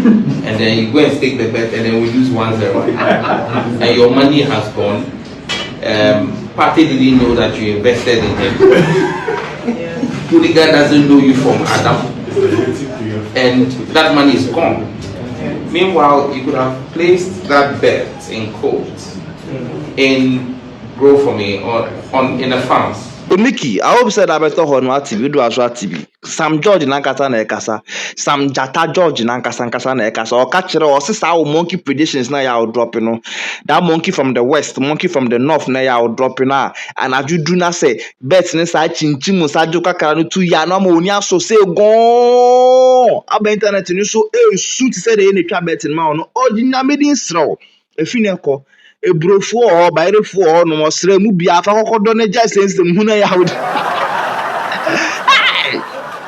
and then you go and stake the bet, and then we lose 1-0, and your money has gone. Party didn't know that you invested in him. Hooligan doesn't know you from Adam, and that money is gone. Meanwhile, you could have placed that bet in quotes in Grow For Me or in the farms. Micky, I hope said I better on what TV do as what TV. Sam George Nankasa na Ekasa, Sam Jata George Nankasa na Ekasa, or catcher or sister monkey predictions now ya drop that monkey from the west, monkey from the north now ya drop and as you do not say bets inside chinchimu sajuka karanu tu ya no monia so say go ab internet you so suit said any trap betting man or dinamidin srow a fineko. A brofu or by the four no more sremu bia fa kokodo na ja sense dem huna ya hodi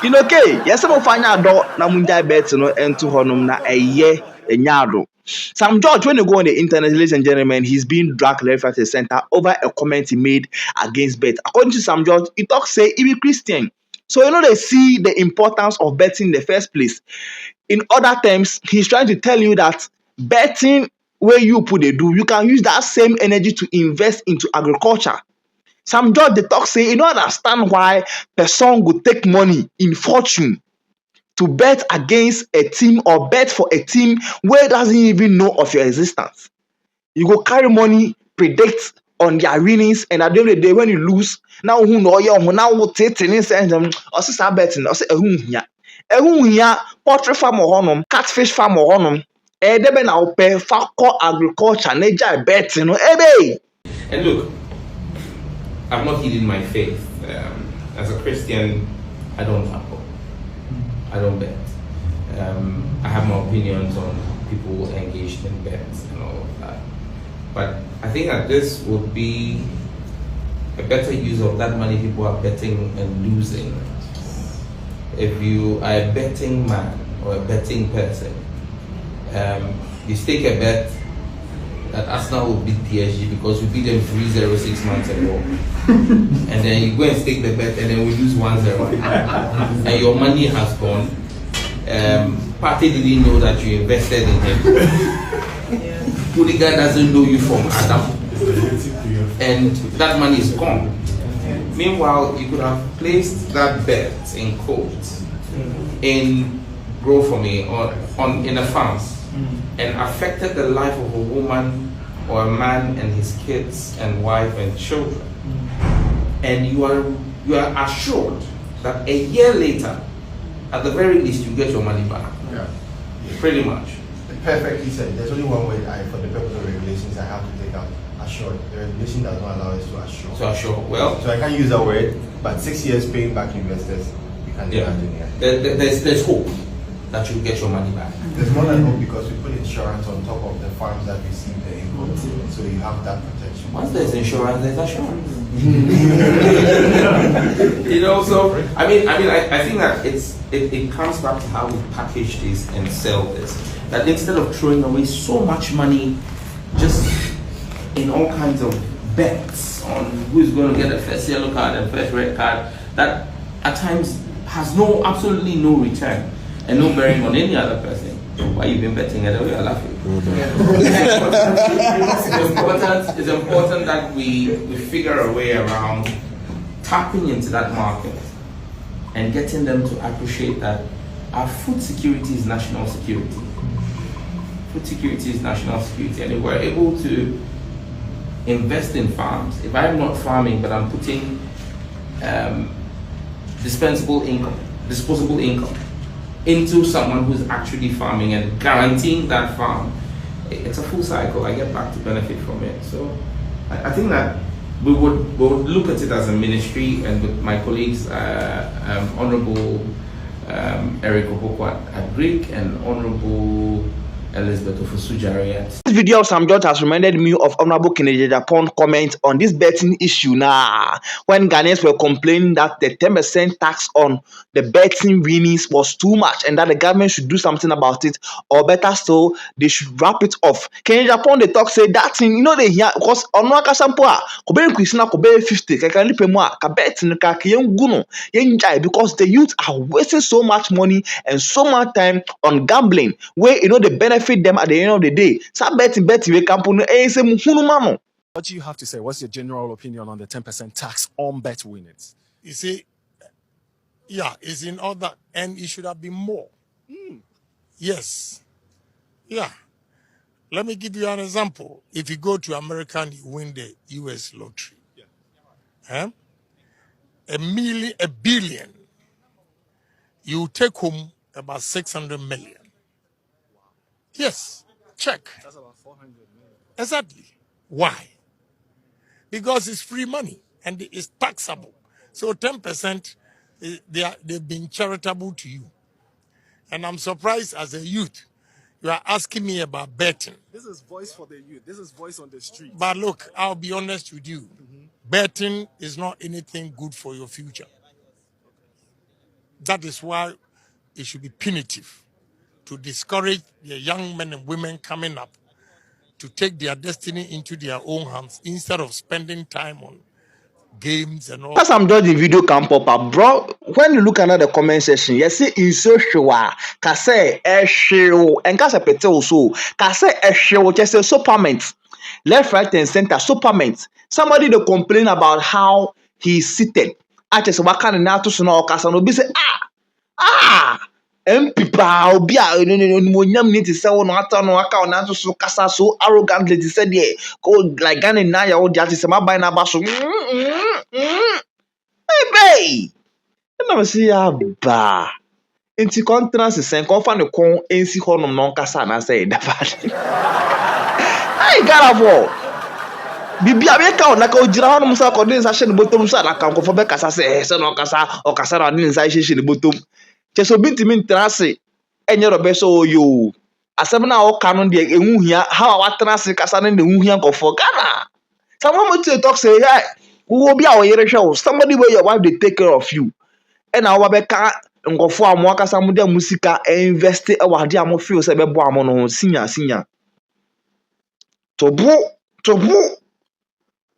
you know okay yes mo fanya do na munja bet no ento honum na eye enyado. Sam George, when you go on the internet, ladies and gentlemen, he's being dragged left at the center over a comment he made against bet. According to Sam George, he talks say he be Christian, so you know they see the importance of betting in the first place. In other terms, he's trying to tell you that betting where you put a do, you can use that same energy to invest into agriculture. Some George the talk say, you don't understand why person would take money in fortune to bet against a team or bet for a team where doesn't even know of your existence. You go carry money, predict on their winnings, and at the end of the day, when you lose, now who know you now will take in and also start betting, also a poultry farm or honum, catfish farm or honum. Debe na ope fakọ agriculture neja bet And look, I've not hidden my faith. As a Christian, I don't gamble. I don't bet. I have my opinions on people engaged in bets and all of that. But I think that this would be a better use of that money people are betting and losing. If you are a betting man or a betting person, you stake a bet that Arsenal will beat PSG because we beat them 3-0 6 months ago. And then you go and stake the bet and then we lose 1-0. And your money has gone. Party didn't know that you invested in him. Hooligan doesn't know you from Adam. And that money is gone. Meanwhile, you could have placed that bet in quotes in Grow For Me or in the farms. And affected the life of a woman or a man and his kids and wife and children. And you are assured that a year later, at the very least, you get your money back. Yeah. Pretty much. Perfectly said. There's only one way for the purpose of regulations I have to take out assured. The regulation does not allow us to assure. So assure. Well, so I can't use that word, but 6 years paying back investors, you can imagine here. There's hope that you get your money back. There's more than hope because we put insurance on top of the farms that receive the income, so you have that protection. Once there's insurance, there's assurance. You know, so I think that it comes back to how we package this and sell this. That instead of throwing away so much money just in all kinds of bets on who's going to get the first yellow card and first red card, that at times has absolutely no return and no bearing on any other person. Why you been betting at the way you're laughing? It's important that we figure a way around tapping into that market and getting them to appreciate that our food security is national security. Food security is national security, and if we're able to invest in farms, if I'm not farming but I'm putting disposable income into someone who's actually farming and guaranteeing that farm, it's a full cycle. I get back to benefit from it. So I think that we would look at it as a ministry, and with my colleagues, Honorable Eric Obokwa at Greek and Honorable Elizabeth Ofusujariat. This video of Sam George has reminded me of Honorable Kennedy Agyapong comment on this betting issue now, when Ghanaians were complaining that the 10% tax on the betting winnings was too much and that the government should do something about it, or better still, they should wrap it off. Kennedy Agyapong they talk say that thing, they hear because on one sample kobe increase na kobe 50 kakali pemwa ka betting ka guno because the youth are wasting so much money and so much time on gambling where they benefit them at the end of the day. What do you have to say? What's your general opinion on the 10% tax on bet winnings? You see, yeah, it's in order, and it should have been more. Yes. Yeah. Let me give you an example. If you go to America and you win the US lottery, a billion, you take home about 600 million. Yes, check. That's about 400 million. Exactly. Why? Because it's free money and it's taxable. So 10%, they've been charitable to you. And I'm surprised as a youth, you are asking me about betting. This is voice for the youth. This is voice on the street. But look, I'll be honest with you. Betting is not anything good for your future. That is why it should be punitive, to discourage the young men and women coming up to take their destiny into their own hands instead of spending time on games and all. As I'm judging video can pop up, bro. When you look at the comment section, you see in social, kase eshiu, and kase pete also, kase eshiu, just a supplement, left, right, and center supplement. Somebody they complain about how he's seated. I just what kind of nato so kase no be say MP pa obi a no need to say no ata no aka na so kasa so arrogantly to say there go like Ghana na ya o dia say ma buy na ba so hey na say ya ba enti contrast sen kon fa ne kon ensi honom no kasa na say da fa ai garafo bibia be ka na ka ojira honom sa ko din sa hye ne botom sa na ka ko fo be kasa say se no kasa o kasa na din sa hye ne botom cheso binti min trase enye robe so yo asem na o kanu de ehu hia how wa trase kasa na ehu hia go for Ghana. Someone to talk say hey wo bi a o yere hwe somebody where your wife dey take care of you and na wo be ka ngofo amo akasa mu de musika invest e wa de amo feel say be bo amo no sinya tobu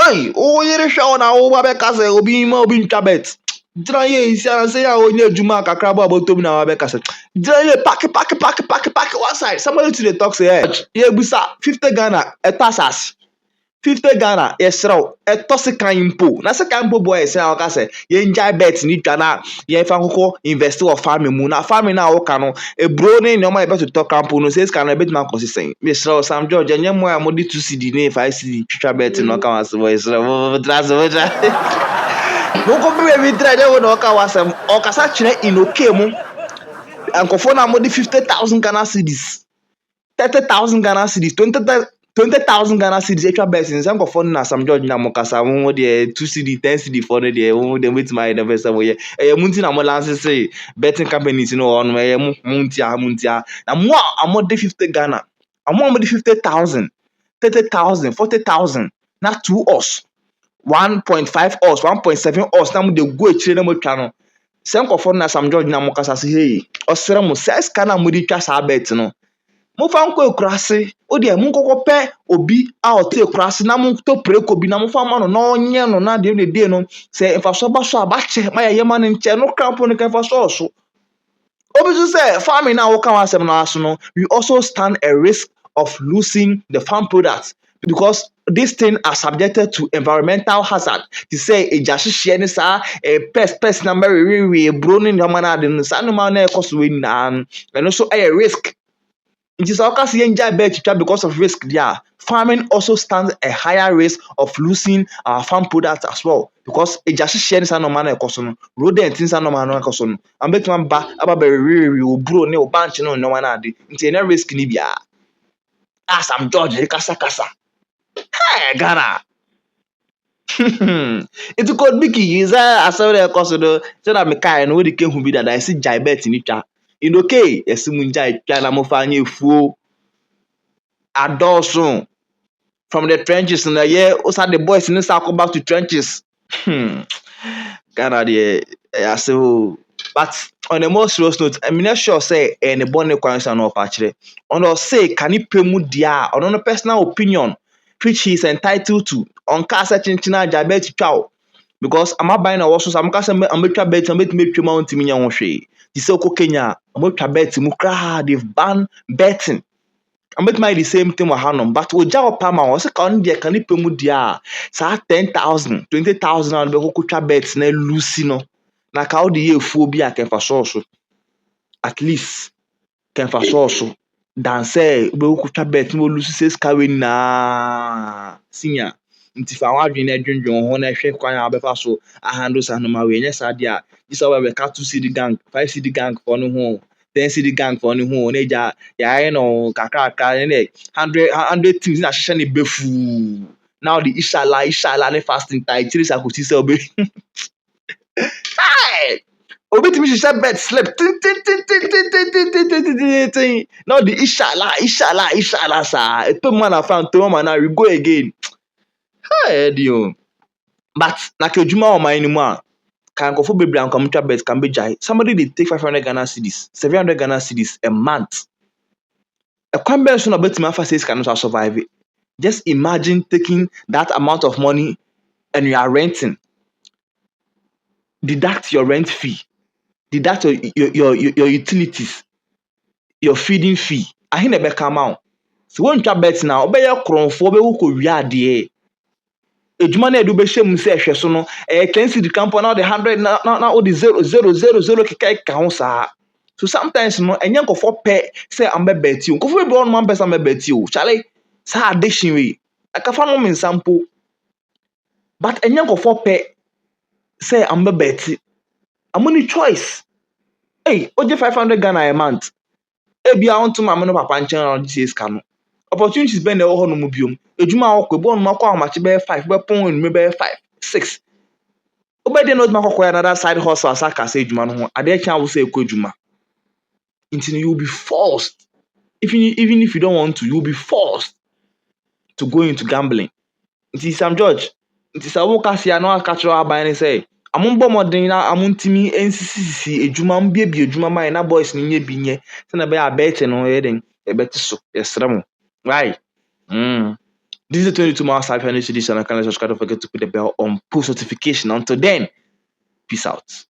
hey o yere hwe na wo ba be ka say obi ma obi ntabet Jira ye isi ana say ya onye ejuma kakra bo abotom na wa be kase. Jira ye pack one side. Somebody to the talk say hey, ye busa 50 Ghana etasas. 50 Ghana yesro etosi kan impo. Na se kan impo boy say o kase ye njai bet ni twana ye fa kokko invest or farm mu na farm na o kanu e bro ni no ma be to talk campo no say can bet man consistent. Me sro Sam George enye mo amodi 2 CD ni 5 CD twitwa bet no kan was boy sro no go be we try dey no ka wasem o kasa kire inoke mu ankofo na modi 50,000 Ghana cedis 30,000 Ghana cedis 20,000 Ghana cedis extra betting some ankofo na Sam George na mo kasa mo dey 2 CD 10 CD for dey dey wait my the best way munti na mo lance say betting companies no on muntia na mo amode 50 Ghana amode 50,000 30,000 40,000 na to us 1.5 us 1.7 us na mo dey go echire na mo twa no sem kofo na Sam George na mo kasa se hey osere mo ses kana mo di twa sa bet no mo fa nko ekurase o de mo kokopɛ obi a o te ekurase na mo to preko bi na mo fa ma no na onye no na de no se fa so ba so abache ma ye ma no nche no crampo no kan fa so obi so say farming na wo kan wasem na aso no we also stand a risk of losing the farm products because this thing are subjected to environmental hazard. To say a jashishi ni sa a pest number we browning no man adin sa no man cost win and also a risk. It is our case because of risk there. Farming also stands a higher risk of losing our farm products as well because a jashishi ni sa no man cost no rodent things no man cost no and bet man ba aba be we bro ne o bunch no man adin. It's a risk ni bia. As Sam George kasa hey Ghana it could Micky is as a cost do so that me kai no we can hu bi that I see jai bet ni twa in okay yes mun jai twa na mo fa anye fuo Adulson from the trenches in the year. Also the boys in the circle back to trenches. Ghana I say, but on a more serious note, I'm not sure say any bonnet question or actually. On or say can he pay mu dia on a personal opinion which he is entitled to on casa chinchina diabetes chow. Because I'm not buying a wash, I'm casting a metra bet and make you mount me on she. The so Kenya, a metra bet, mukra, they've banned betting. I'm bet my the same thing with Hanum, but with Jawa Pama was a con dear can you pay mu dia. Sa 10,000, 20,000 and the Hokucha bets ne Lucino. Na how the year phobia can for so at least can for so dan say we Hokucha bet no Lucy says carrying na senior. Nti fa wadwen na dwendwen ho na hwe kwan abefa so a handle sa no ma we nya sa dia this we ka 2 city gang 5 city gang for no ho 10 city gang for no ho na ja ya no kakaka ne 100 teams na hye ne befu now the inshallah ne fasting time three sakuti se obe hey obi timi hye bet slip now the inshallah sa e pe man afan to man na we go again hey dio but na kedwuma o man ni mu a kan go for bebre an commuter bet can be jai somebody dey take 500 Ghana cedis 700 Ghana cedis a month a convention of betima fa says cannot survive it. Just imagine taking that amount of money and you are renting, deduct your rent fee, deduct your utilities, your feeding fee. I never come out. So when you bet now, obey your crown for be who could read edwuma na edu be hyem se ehwe so no 10 cedi camp now the 100 now all the 0 keka ho saa so sometimes no enye nkofo pe say am be bet you nkofo be on man person be bet you chale sa addiction we akafa no men sample but enye nkofo pe say am be bet amoni choice hey oje 500 Ghana a month e bia on to mama no papa nchen on this can opportunities be na ho no mu biom edwuma akọ ebo no makọ amachi be 5 be pon no be 5 6 obedi no makọ another side hustle asaka say edwuma no ho ade chan wo say ekọ edwuma until you will be forced even if you don't want to you will be forced to go into gambling until Sam George until Sawo Kasia no catch aban ni say amumbo modern na amuntimi nsisi edwuma mbiebie edwuma man na boys ni nye binye say na be abete no yeden e beti so yesremo right this is the 22 March 500 edition. I can't subscribe. Don't forget to put the bell on post notification. Until then, peace out.